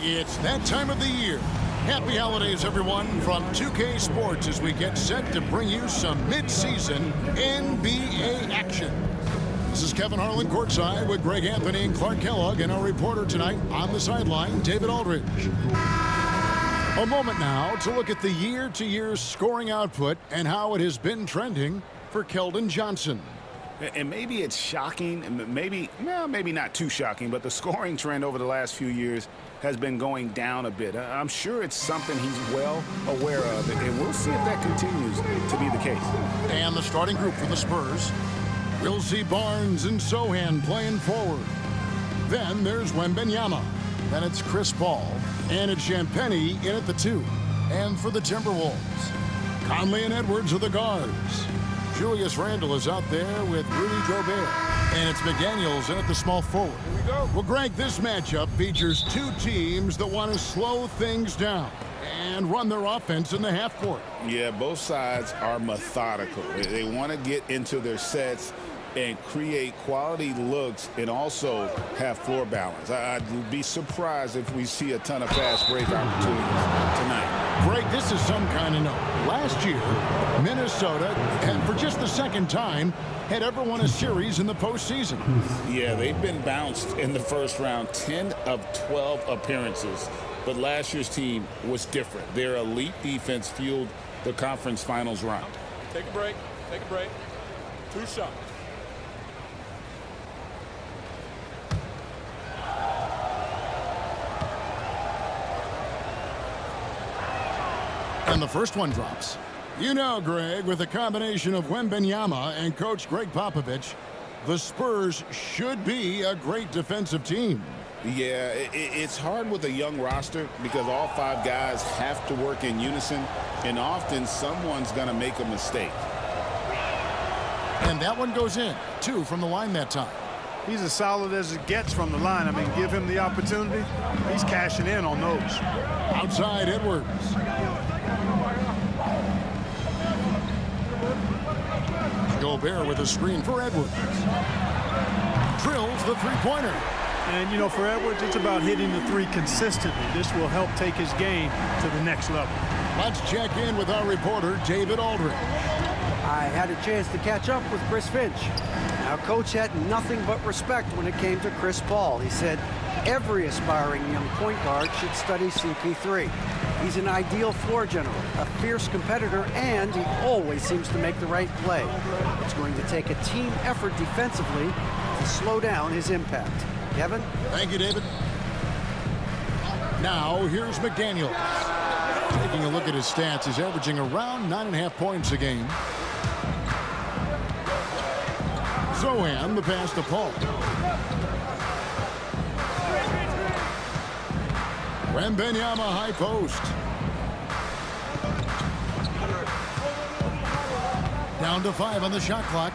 It's that time of the year. Happy holidays, everyone, from 2K Sports as we get set to bring you some mid-season NBA action. This is Kevin Harlan courtside with Greg Anthony and Clark Kellogg, and our reporter tonight on the sideline, David Aldridge. A moment now to look at the year-to-year scoring output and how it has been trending for Keldon Johnson. And maybe it's shocking, and maybe not too shocking, but the scoring trend over the last few years has been going down a bit. I'm sure it's something he's well aware of, and we'll see if that continues to be the case. And the starting group for the Spurs. We'll see Barnes and Sohan playing forward. Then there's Wembanyama. Then it's Chris Paul. And it's Champagnie in at the 2. And for the Timberwolves, Conley and Edwards are the guards. Julius Randle is out there with Rudy Gobert. And it's McDaniels in at the small forward. Here we go. Well, Greg, this matchup features two teams that want to slow things down and run their offense in the half court. Yeah, both sides are methodical. They want to get into their sets and create quality looks and also have floor balance. I'd be surprised if we see a ton of fast break opportunities tonight. Greg, this is some kind of note. Last year, Minnesota, and for just the second time, had ever won a series in the postseason. Yeah, they've been bounced in the first round, 10 of 12 appearances. But last year's team was different. Their elite defense fueled the conference finals round. Take a break. Take a break. 2 shots. And the first one drops. You know, Greg, with a combination of Wembanyama and Coach Greg Popovich, the Spurs should be a great defensive team. Yeah, it's hard with a young roster because all 5 guys have to work in unison, and often someone's going to make a mistake. And that one goes in. 2 from the line that time. He's as solid as it gets from the line. I mean, give him the opportunity. He's cashing in on those. Outside Edwards. Gobert with a screen for Edwards. Drills the three-pointer. And, you know, for Edwards, it's about hitting the 3 consistently. This will help take his game to the next level. Let's check in with our reporter, David Aldridge. I had a chance to catch up with Chris Finch. Now, Coach had nothing but respect when it came to Chris Paul. He said every aspiring young point guard should study CP3. He's an ideal floor general, a fierce competitor, and he always seems to make the right play. It's going to take a team effort defensively to slow down his impact. Kevin? Thank you, David. Now, here's McDaniels. Taking a look at his stats, he's averaging around 9.5 points a game. Sohan, the pass to Paul. Wembanyama high post. Down to 5 on the shot clock.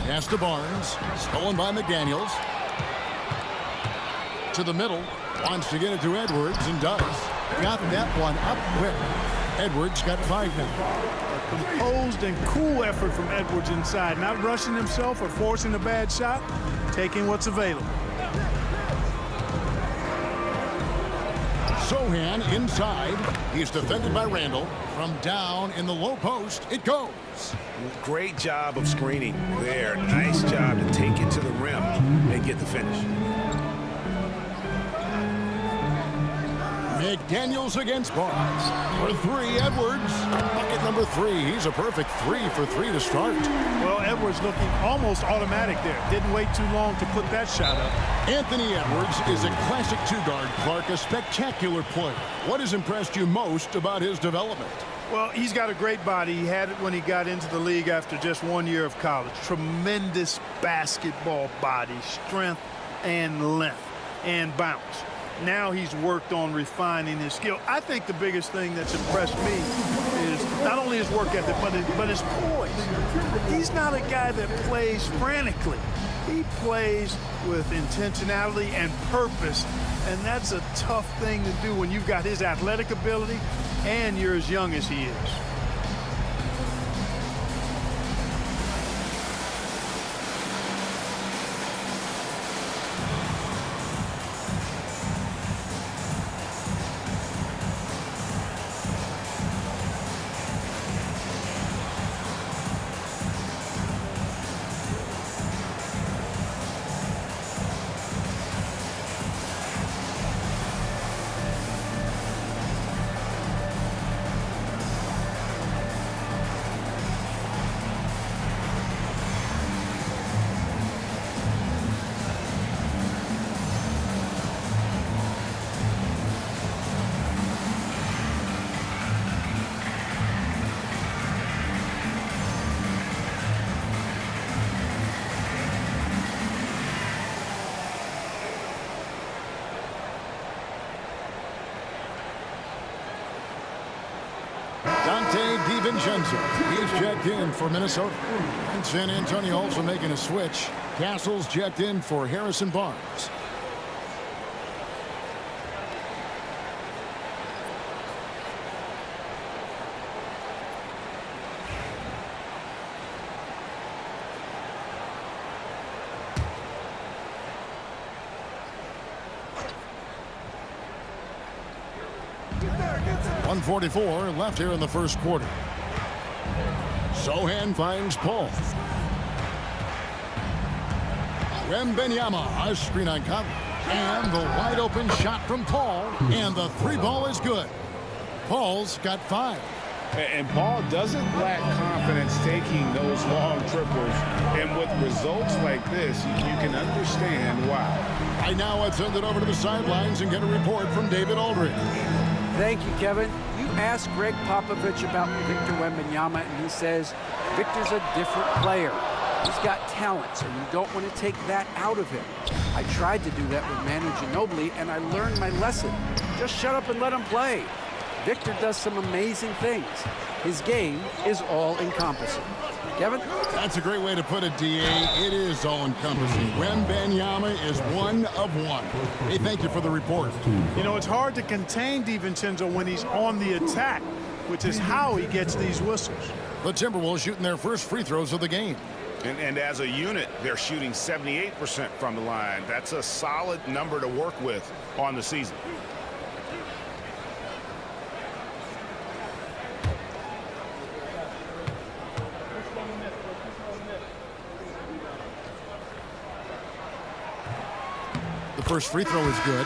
Pass to Barnes. Stolen by McDaniels. To the middle. Wants to get it to Edwards and does. Got that one up quick. Edwards got 5 now. A composed and cool effort from Edwards inside. Not rushing himself or forcing a bad shot. Taking what's available. Sohan inside. He's defended by Randle. From down in the low post, it goes. Great job of screening there. Nice job to take it to the rim and get the finish. McDaniels against Barnes. For 3, Edwards. Bucket number 3. He's a perfect 3 for 3 to start. Well, Edwards looking almost automatic there. Didn't wait too long to put that shot up. Anthony Edwards is a classic 2-guard, Clark, a spectacular player. What has impressed you most about his development? Well, he's got a great body. He had it when he got into the league after just 1 year of college. Tremendous basketball body, strength and length and bounce. Now he's worked on refining his skill. I think the biggest thing that's impressed me is not only his work ethic, but his poise. He's not a guy that plays frantically. He plays with intentionality and purpose, and that's a tough thing to do when you've got his athletic ability and you're as young as he is. DiVincenzo, he's checked in for Minnesota. And San Antonio also making a switch. Castle's checked in for Harrison Barnes. .144 left here in the first quarter. Sohan finds Paul. Wembanyama, a screen on Conley. And the wide open shot from Paul. And the three ball is good. Paul's got 5. And Paul doesn't lack confidence taking those long triples. And with results like this, you can understand why. Right now, let's send it over to the sidelines and get a report from David Aldridge. Thank you, Kevin. You asked Greg Popovich about Victor Wembanyama, and he says Victor's a different player. He's got talent, so you don't want to take that out of him. I tried to do that with Manu Ginobili, and I learned my lesson. Just shut up and let him play. Victor does some amazing things. His game is all-encompassing. Kevin? That's a great way to put it, D.A. It is all-encompassing. Wembanyama is one of one. Hey, thank you for the report. You know, it's hard to contain DiVincenzo when he's on the attack, which is how he gets these whistles. The Timberwolves shooting their first free throws of the game. And as a unit, they're shooting 78% from the line. That's a solid number to work with on the season. The first free throw is good.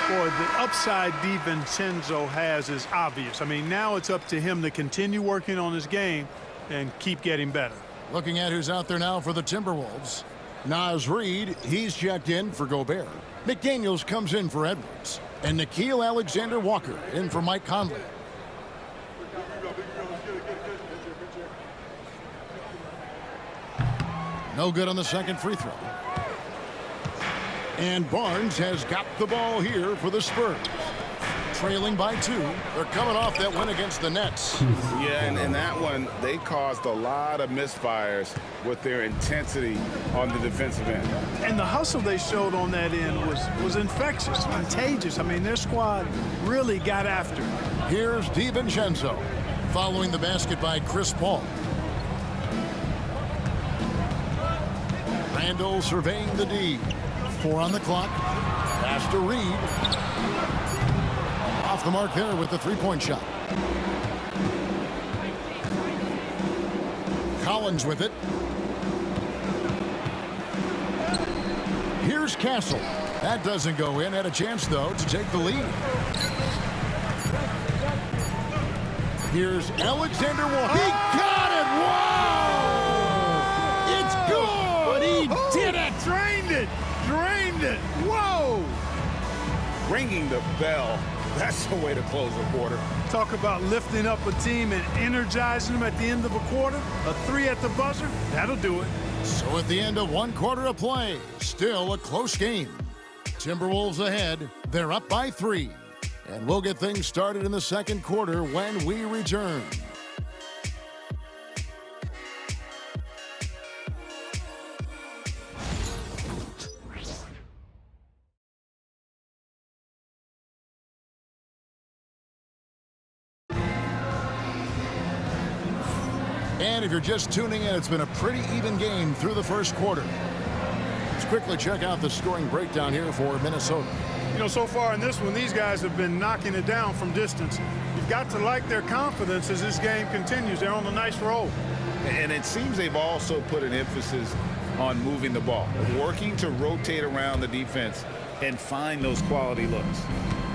Boy, the upside DiVincenzo has is obvious. I mean, now it's up to him to continue working on his game and keep getting better. Looking at who's out there now for the Timberwolves. Naz Reid, he's checked in for Gobert. McDaniels comes in for Edwards. And Nickeil Alexander-Walker in for Mike Conley. No good on the second free throw. And Barnes has got the ball here for the Spurs. Trailing by 2. They're coming off that win against the Nets. Yeah, and that one, they caused a lot of misfires with their intensity on the defensive end. And the hustle they showed on that end was infectious, contagious. I mean, their squad really got after it. Here's DiVincenzo following the basket by Chris Paul. Randall surveying the D. 4 on the clock. Pass to Reid. Off the mark there with the three-point shot. Collins with it. Here's Castle. That doesn't go in. Had a chance, though, to take the lead. Here's Alexander-Walker. He got it! Whoa! It's good! He did it! Drained it! Drained it! Whoa! Ringing the bell. That's the way to close a quarter. Talk about lifting up a team and energizing them at the end of a quarter. A 3 at the buzzer, that'll do it. So at the end of 1 quarter of play, still a close game. Timberwolves ahead. They're up by 3. And we'll get things started in the second quarter when we return. And if you're just tuning in, it's been a pretty even game through the first quarter. Let's quickly check out the scoring breakdown here for Minnesota. You know, so far in this one, these guys have been knocking it down from distance. You've got to like their confidence as this game continues. They're on a nice roll. And it seems they've also put an emphasis on moving the ball, working to rotate around the defense and find those quality looks.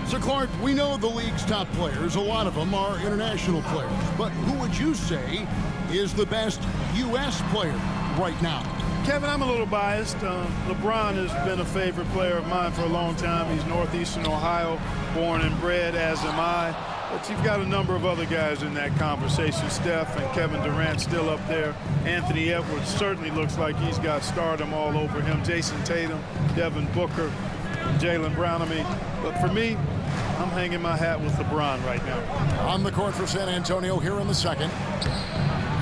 So, Clark, we know the league's top players. A lot of them are international players. But who would you say is the best U.S. player right now? Kevin, I'm a little biased. LeBron has been a favorite player of mine for a long time. He's Northeastern Ohio, born and bred, as am I. But you've got a number of other guys in that conversation. Steph and Kevin Durant still up there. Anthony Edwards certainly looks like he's got stardom all over him. Jason Tatum, Devin Booker. Jaylen Brown. But for me, I'm hanging my hat with LeBron right now. On the court for San Antonio here in the second.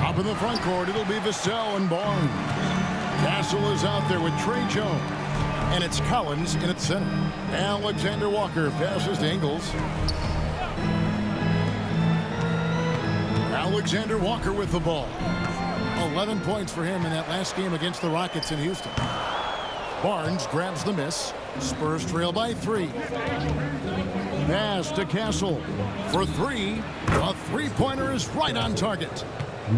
Up in the front court, it'll be Vassell and Barnes. Castle is out there with Trey Jones. And it's Collins in at center. Alexander Walker passes to Ingles. Alexander Walker with the ball. 11 points for him in that last game against the Rockets in Houston. Barnes grabs the miss. Spurs trail by 3. Pass to Castle for 3. A three-pointer is right on target.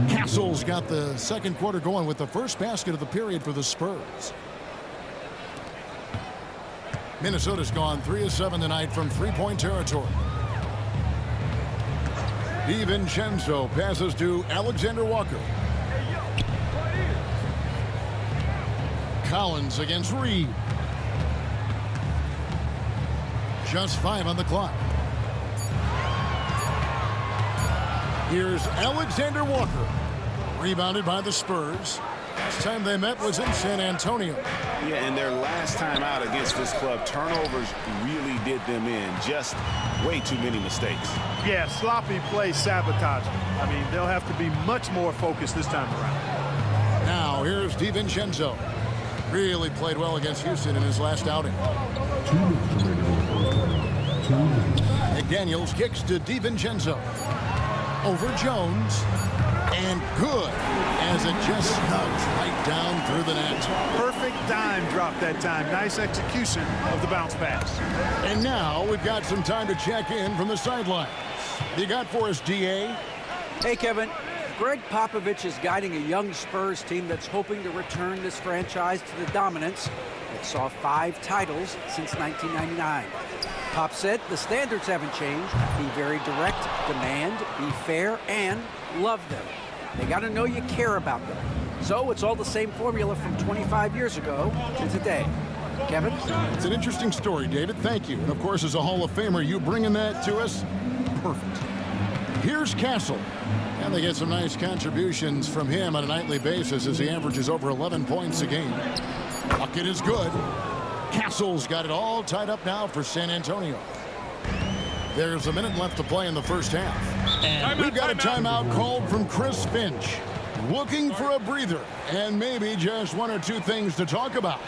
Castle's got the second quarter going with the first basket of the period for the Spurs. Minnesota's gone 3 of 7 tonight from three-point territory. DiVincenzo passes to Alexander Walker. Collins against Reed. Just 5 on the clock. Here's Alexander Walker. Rebounded by the Spurs. Last time they met was in San Antonio. Yeah, and their last time out against this club, turnovers really did them in. Just way too many mistakes. Yeah, sloppy play, sabotage. They'll have to be much more focused this time around. Now here's DiVincenzo. Really played well against Houston in his last outing. McDaniels kicks to DiVincenzo. Over Jones. And good as it just snugs right down through the net. Perfect dime drop that time. Nice execution of the bounce pass. And now we've got some time to check in from the sidelines. You got for us, DA? Hey, Kevin. Greg Popovich is guiding a young Spurs team that's hoping to return this franchise to the dominance that saw 5 titles since 1999. Pop said the standards haven't changed. Be very direct, demand, be fair, and love them. They got to know you care about them. So it's all the same formula from 25 years ago to today. Kevin? It's an interesting story, David. Thank you. And, of course, as a Hall of Famer, you bringing that to us? Perfect. Here's Castle. And they get some nice contributions from him on a nightly basis as he averages over 11 points a game. Bucket is good. Castle's got it all tied up now for San Antonio. There's a minute left to play in the first half. And we've got a timeout called from Chris Finch. Looking for a breather and maybe just 1 or 2 things to talk about.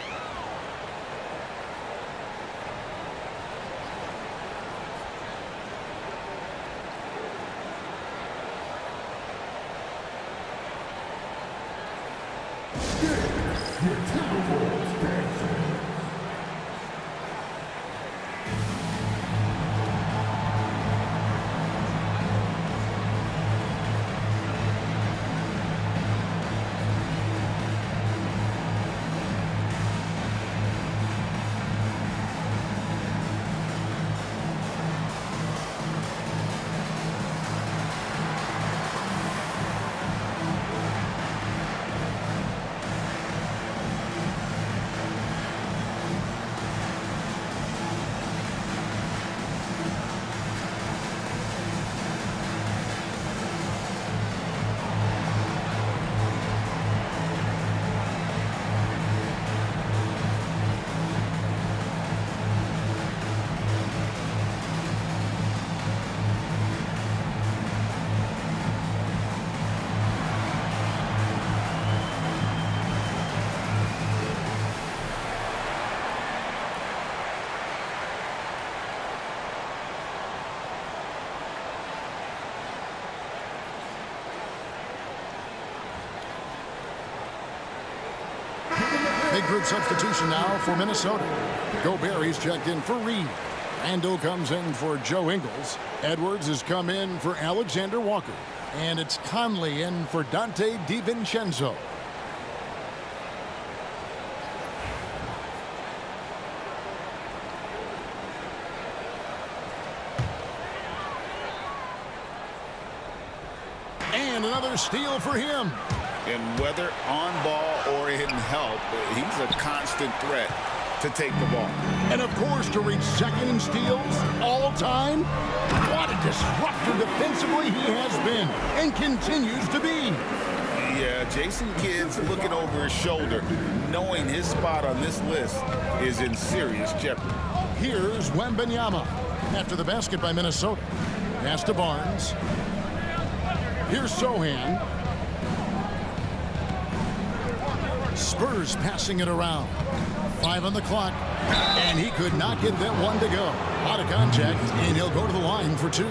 Big group substitution now for Minnesota. Gobert, he's checked in for Reed. Randall comes in for Joe Ingles. Edwards has come in for Alexander Walker. And it's Conley in for Dante DiVincenzo. And another steal for him. And whether on ball or in help, he's a constant threat to take the ball. And, of course, to reach second in steals all time. What a disruptor defensively he has been and continues to be. Yeah, Jason Kidd's looking over his shoulder, knowing his spot on this list is in serious jeopardy. Here's Wembanyama. After the basket by Minnesota. Pass to Barnes. Here's Sohan. Spurs passing it around. 5 on the clock. And he could not get that one to go. Out of contact, and he'll go to the line for 2.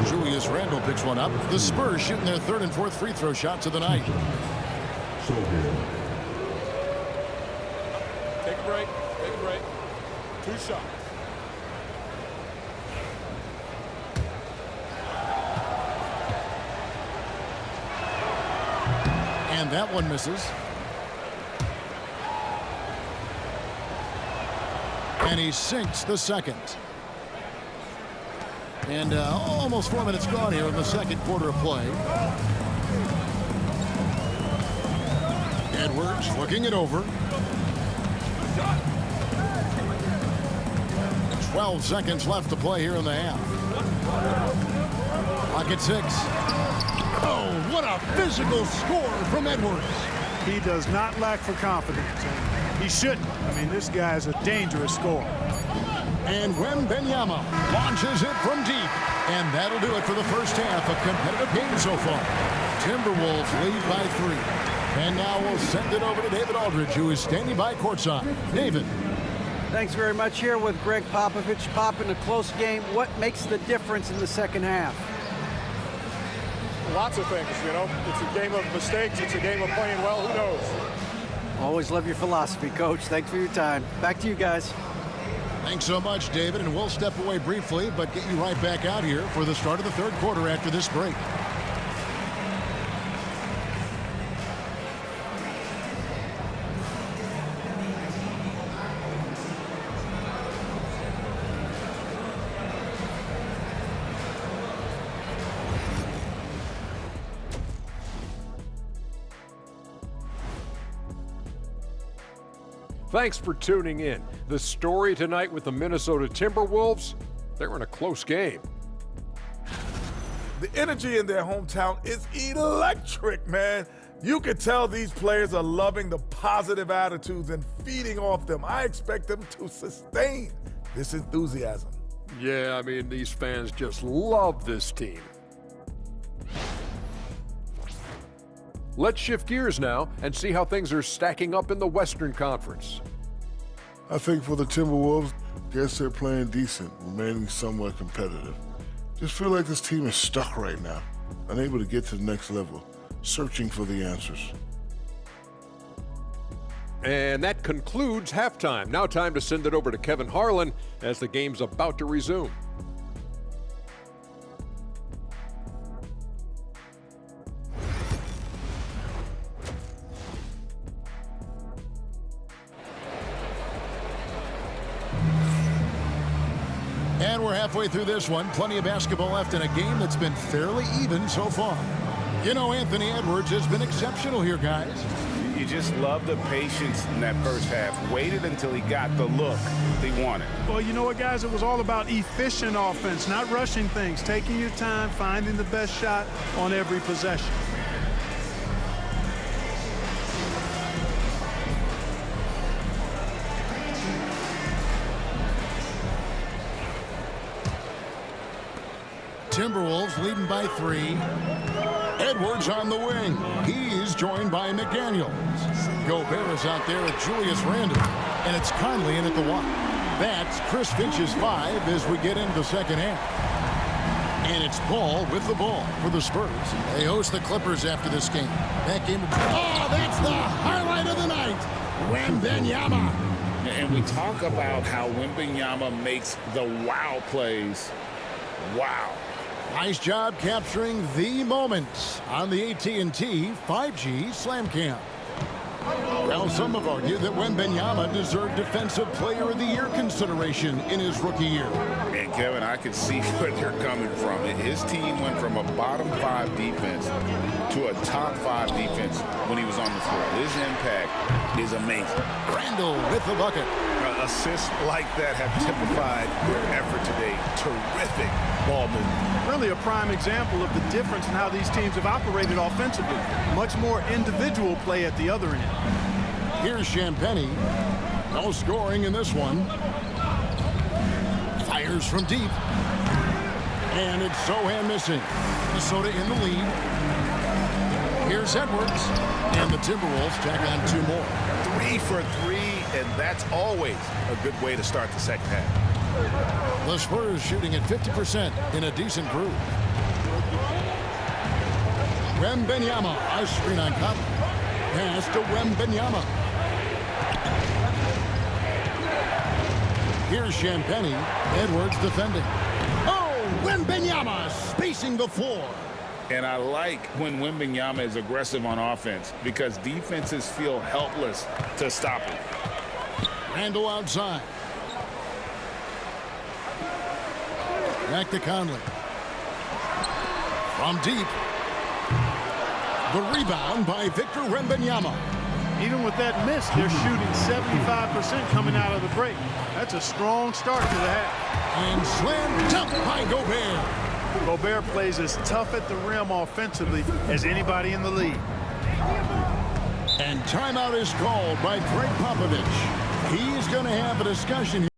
Julius Randle picks one up. The Spurs shooting their 3rd and 4th free throw shots of the night. Take a break. Take a break. 2 shots. And that one misses. And he sinks the second. And almost 4 minutes gone here in the second quarter of play. Edwards looking it over. 12 seconds left to play here in the half. Clock at 6. Oh, what a physical score from Edwards. He does not lack for confidence. He shouldn't. I mean, this guy is a dangerous scorer. And Wembanyama launches it from deep. And that'll do it for the first half. A competitive game so far. Timberwolves lead by 3. And now we'll send it over to David Aldridge, who is standing by courtside. David. Thanks very much. Here with Greg Popovich. Pop, in a close game, what makes the difference in the second half? Lots of things, you know. It's a game of mistakes. It's a game of playing well. Who knows? Always love your philosophy, Coach. Thanks for your time. Back to you guys. Thanks so much, David. And we'll step away briefly, but get you right back out here for the start of the third quarter after this break. Thanks for tuning in. The story tonight with the Minnesota Timberwolves, they're in a close game. The energy in their hometown is electric, man. You can tell these players are loving the positive attitudes and feeding off them. I expect them to sustain this enthusiasm. Yeah, I mean, these fans just love this team. Let's shift gears now and see how things are stacking up in the Western Conference. I think for the Timberwolves, guess they're playing decent, remaining somewhat competitive. Just feel like this team is stuck right now, unable to get to the next level, searching for the answers. And that concludes halftime. Now time to send it over to Kevin Harlan as the game's about to resume. And we're halfway through this one. Plenty of basketball left in a game that's been fairly even so far. You know, Anthony Edwards has been exceptional here, guys. You just love the patience in that first half. Waited until he got the look he wanted. Well, you know what, guys? It was all about efficient offense, not rushing things, taking your time, finding the best shot on every possession. Timberwolves leading by 3. Edwards on the wing. He's joined by McDaniels. Gobert is out there with Julius Randle. And it's Conley in at the 1. That's Chris Finch's 5 as we get into the second half. And it's Paul with the ball for the Spurs. They host the Clippers after this game. That game. Oh, that's the highlight of the night. Wembanyama. And we talk about how Wembanyama makes the wow plays. Wow. Nice job capturing the moments on the AT&T 5G Slam Cam. Well, some have argued that Wembanyama deserved Defensive Player of the Year consideration in his rookie year. And Kevin, I can see where they're coming from. His team went from a bottom 5 defense to a top 5 defense when he was on the floor. His impact is amazing. Randle with the bucket. Assists like that have typified their effort today. Terrific ball movement. Really a prime example of the difference in how these teams have operated offensively. Much more individual play at the other end. Here's Champagnie. No scoring in this one. fires from deep. And it's Sohan missing. Minnesota in the lead. Here's Edwards. And the Timberwolves tack on 2 more. 3 for 3, and that's always a good way to start the second half. The Spurs shooting at 50% in a decent groove. Wembanyama, a screen on Conley. Pass to Wembanyama. Here's Champagnie. Edwards defending. Oh, Wembanyama spacing the floor. And I like when Wembanyama is aggressive on offense because defenses feel helpless to stop him. Randle outside. Back to Conley. From deep. The rebound by Victor Wembanyama. Even with that miss, they're shooting 75% coming out of the break. That's a strong start to the half. And slam dunk by Gobert. Gobert plays as tough at the rim offensively as anybody in the league. And timeout is called by Greg Popovich. He's going to have a discussion here.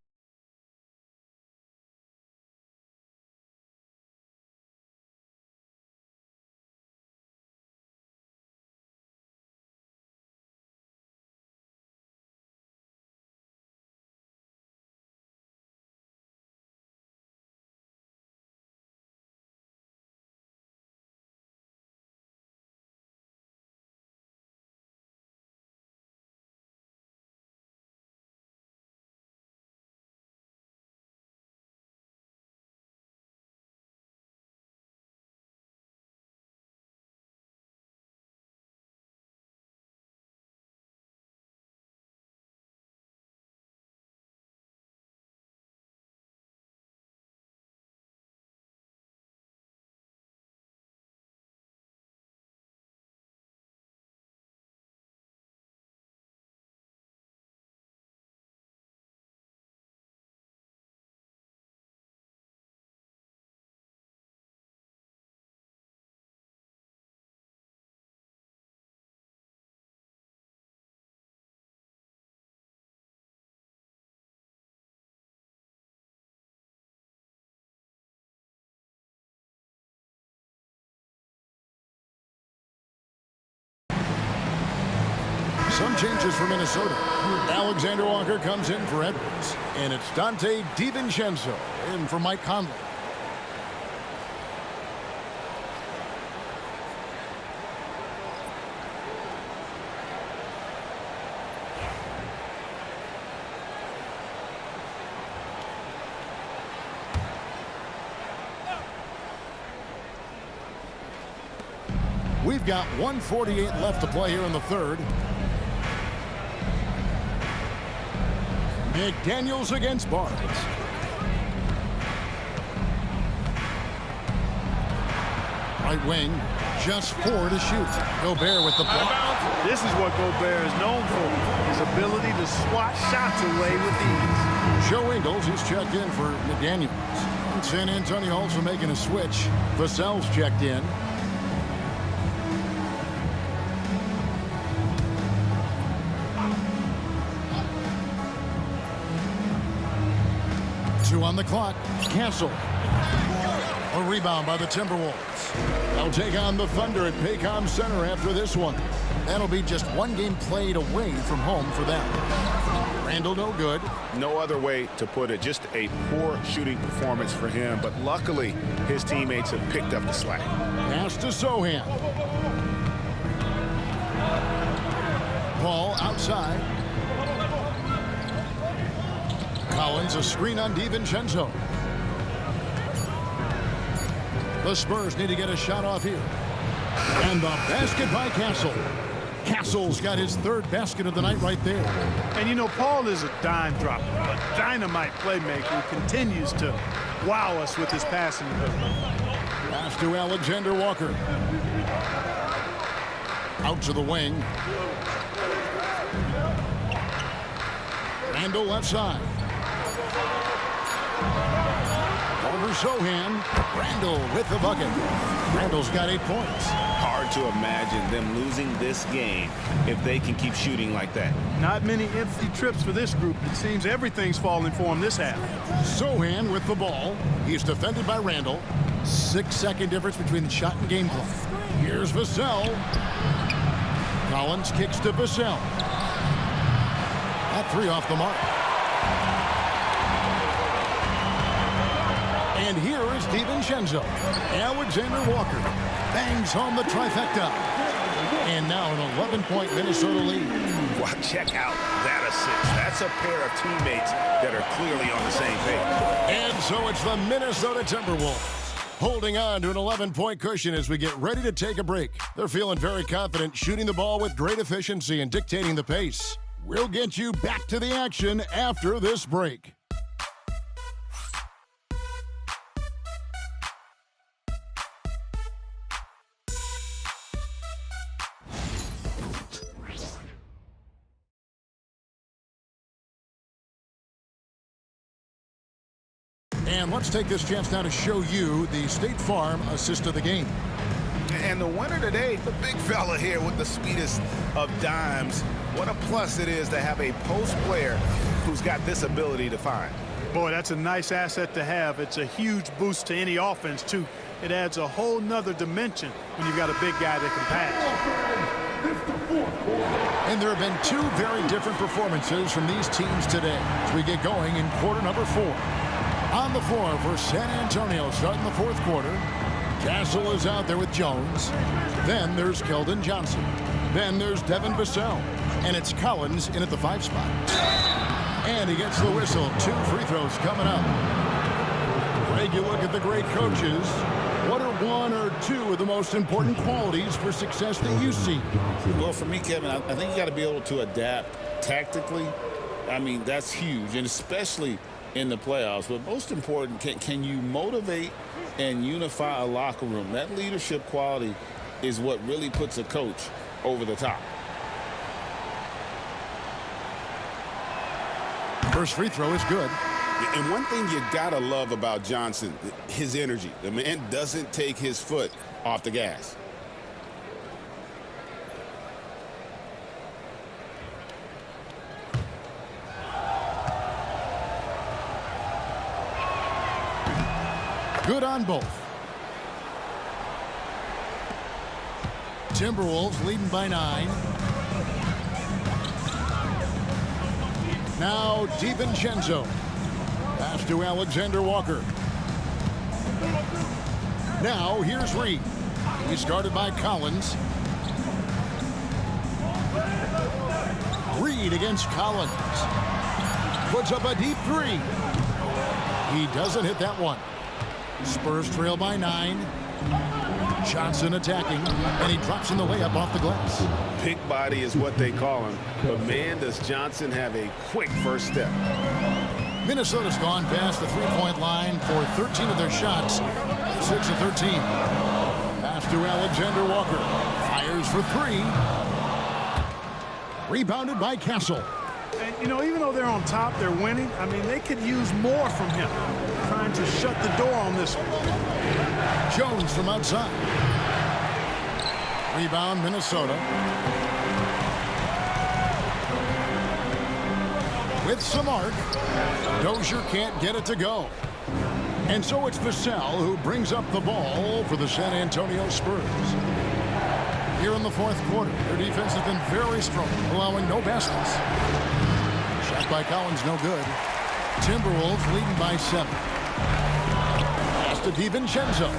Some changes for Minnesota. Alexander Walker comes in for Edwards. And it's Dante DiVincenzo in for Mike Conley. We've got 1:48 left to play here in the third. McDaniels against Barnes. Right wing, just 4 to shoot. Gobert with the block. This is what Gobert is known for, his ability to swat shots away with ease. Joe Ingles, he's checked in for McDaniels. And San Antonio also making a switch. Vassell's checked in. Two on the clock. Castle. A rebound by the Timberwolves. They'll take on the Thunder at Paycom Center after this one. That'll be just 1 game played away from home for them. Randle no good. No other way to put it. Just a poor shooting performance for him. But luckily, his teammates have picked up the slack. Pass to Sohan. Ball outside. Collins, a screen on DiVincenzo. The Spurs need to get a shot off here. And the basket by Castle. Castle's got his 3rd basket of the night right there. And you know, Paul is a dime dropper, a dynamite playmaker who continues to wow us with his passing ability. Pass to Alexander Walker. Out to the wing. Randle left side. Over Sohan. Randall with the bucket. Randall's got 8 points. Hard to imagine them losing this game if they can keep shooting like that. Not many empty trips for this group. It seems everything's falling for him this half. Sohan with the ball. He's defended by Randall. 6-second difference between the shot and game clock. Here's Vassell. Collins kicks to Vassell. That 3 off the mark. And here is DiVincenzo. Alexander Walker bangs home the trifecta. And now an 11-point Minnesota lead. Wow, check out that assist. That's a pair of teammates that are clearly on the same page. And so it's the Minnesota Timberwolves holding on to an 11-point cushion as we get ready to take a break. They're feeling very confident, shooting the ball with great efficiency and dictating the pace. We'll get you back to the action after this break. And let's take this chance now to show you the State Farm assist of the game. And the winner today, the big fella here with the sweetest of dimes. What a plus it is to have a post player who's got this ability to find. Boy, that's a nice asset to have. It's a huge boost to any offense, too. It adds a whole nother dimension when you've got a big guy that can pass. And there have been 2 very different performances from these teams today as we get going in quarter number 4. On the floor for San Antonio starting the 4th quarter. Castle is out there with Jones. Then there's Keldon Johnson. Then there's Devin Vassell. And it's Collins in at the 5 spot. And he gets the whistle. 2 free throws coming up. Greg, you look at the great coaches. What are 1 or 2 of the most important qualities for success that you see? Well, for me, Kevin, I think you got to be able to adapt tactically. I mean, that's huge, and especially in the playoffs. But most important, can you motivate and unify a locker room? That leadership quality is what really puts a coach over the top. First free throw is good. And one thing you gotta love about Johnson, his energy. The man doesn't take his foot off the gas. Good on both. Timberwolves leading by 9. Now DiVincenzo. Pass to Alexander Walker. Now here's Reed. He's guarded by Collins. Reed against Collins. Puts up a deep 3. He doesn't hit that one. Spurs trail by 9. Johnson attacking, and he drops in the layup off the glass. Big body is what they call him, but man, does Johnson have a quick first step. Minnesota's gone past the three-point line for 13 of their shots, 6 of 13. Pass to Alexander Walker, fires for 3. Rebounded by Castle. And, you know, even though they're on top, they're winning. I mean, they could use more from him. Trying to shut the door on this one. Jones from outside. Rebound, Minnesota. With some arc, Dozier can't get it to go. And so it's Vassell who brings up the ball for the San Antonio Spurs. Here in the 4th quarter, their defense has been very strong, allowing no baskets. Shot by Collins, no good. Timberwolves leading by 7. Pass to DiVincenzo.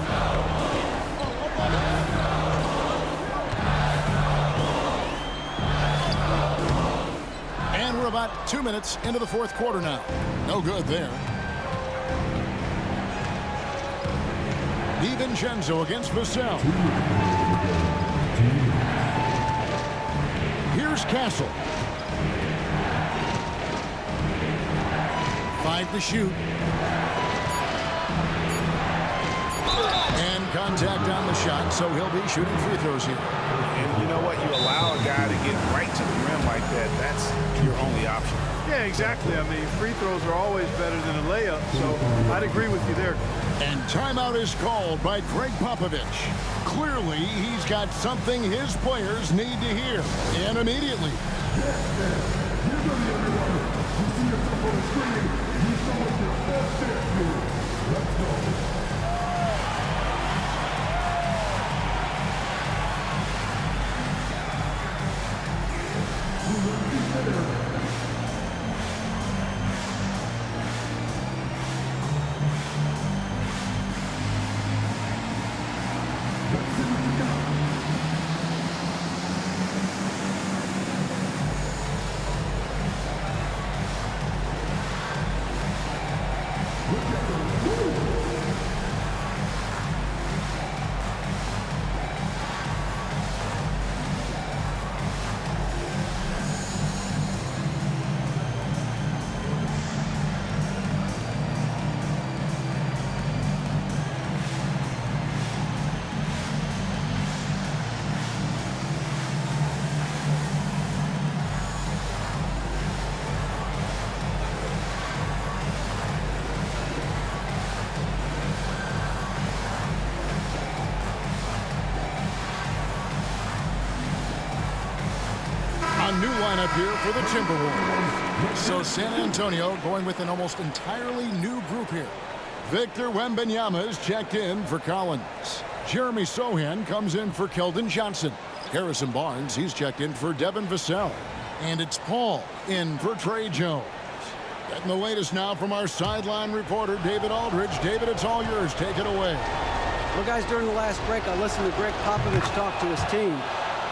And we're about 2 minutes into the 4th quarter now. No good there. DiVincenzo against Vassell. Here's Castle. 5 to shoot. And contact on the shot, so he'll be shooting free throws here. And you know what? You allow a guy to get right to the rim like that. That's your only option. Yeah, exactly. I mean, free throws are always better than a layup, so I'd agree with you there. And timeout is called by Greg Popovich. Clearly, he's got something his players need to hear, and immediately. New lineup here for the Timberwolves. So San Antonio going with an almost entirely new group here. Victor Wembanyama is checked in for Collins. Jeremy Sohan comes in for Keldon Johnson. Harrison Barnes, he's checked in for Devin Vassell. And it's Paul in for Trey Jones. Getting the latest now from our sideline reporter, David Aldridge. David, it's all yours. Take it away. Well, guys, during the last break, I listened to Greg Popovich talk to his team.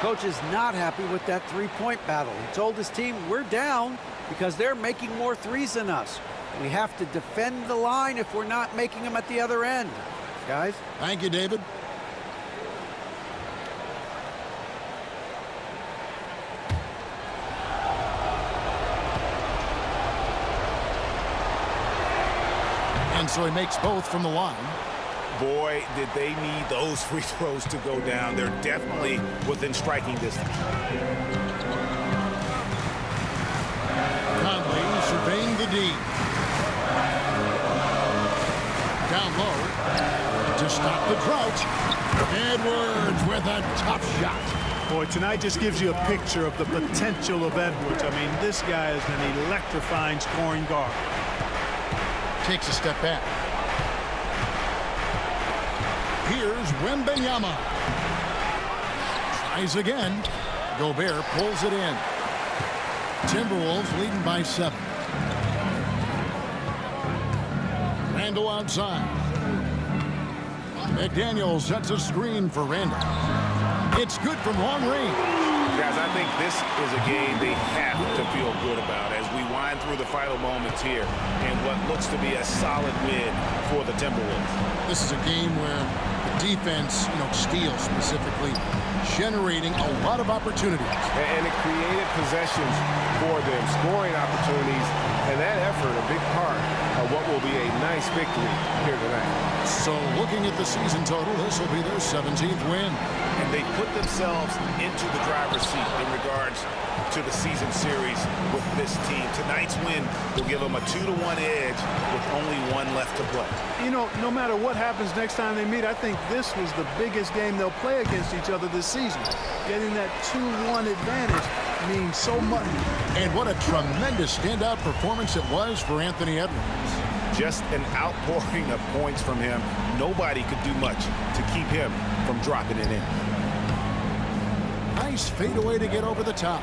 Coach is not happy with that three-point battle. He told his team, we're down because they're making more threes than us. We have to defend the line if we're not making them at the other end. Guys? Thank you, David. And so he makes both from the line. Boy, did they need those free throws to go down. They're definitely within striking distance. Conley surveying the D. Down low to stop the drought. Edwards with a tough shot. Boy, tonight just gives you a picture of the potential of Edwards. I mean, this guy is an electrifying scoring guard. Takes a step back. Here's Wembanyama. Tries again. Gobert pulls it in. Timberwolves leading by 7. Randall outside. McDaniel sets a screen for Randall. It's good from long range. Guys, I think this is a game they have to feel good about as we wind through the final moments here in what looks to be a solid win for the Timberwolves. This is a game where the defense, steals specifically, generating a lot of opportunities. And it created possessions for them, scoring opportunities, and that effort a big part of what will be a nice victory here tonight. So looking at the season total, this will be their 17th win. And they put themselves into the driver's seat in regards to the season series with this team. Tonight's win will give them a 2-1 edge with only one left to play. No matter what happens next time they meet, I think this was the biggest game they'll play against each other this season. Getting that 2-1 advantage means so much. And what a tremendous standout performance it was for Anthony Edwards. Just an outpouring of points from him. Nobody could do much to keep him from dropping it in. Nice fadeaway to get over the top.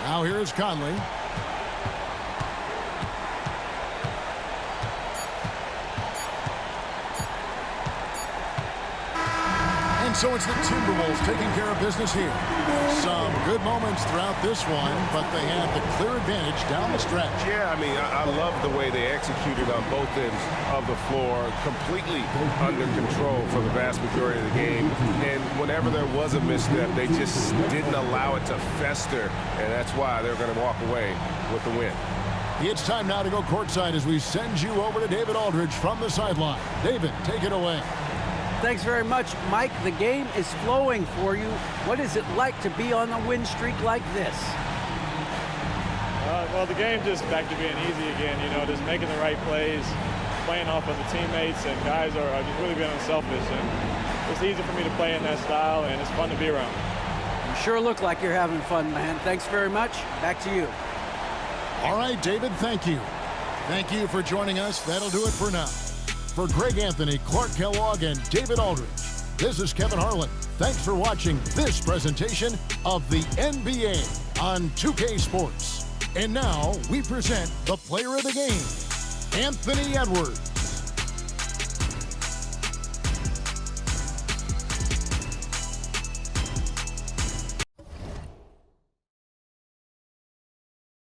Now here's Conley. And so it's the Timberwolves taking care of business here. Some good moments throughout this one, but they have the clear advantage down the stretch. Yeah, I mean, I love the way they executed on both ends of the floor, completely under control for the vast majority of the game. And whenever there was a misstep, they just didn't allow it to fester, and that's why they're going to walk away with the win. It's time now to go courtside as we send you over to David Aldridge from the sideline. David, take it away. Thanks very much, Mike. The game is flowing for you. What is it like to be on a win streak like this? Well, the game just back to being easy again, you know, just making the right plays, playing off of the teammates, and guys are just really being unselfish. And it's easy for me to play in that style, and it's fun to be around. You sure look like you're having fun, man. Thanks very much. Back to you. All right, David, thank you. Thank you for joining us. That'll do it for now. For Greg Anthony, Clark Kellogg, and David Aldridge, this is Kevin Harlan. Thanks for watching this presentation of the NBA on 2K Sports. And now we present the player of the game, Anthony Edwards.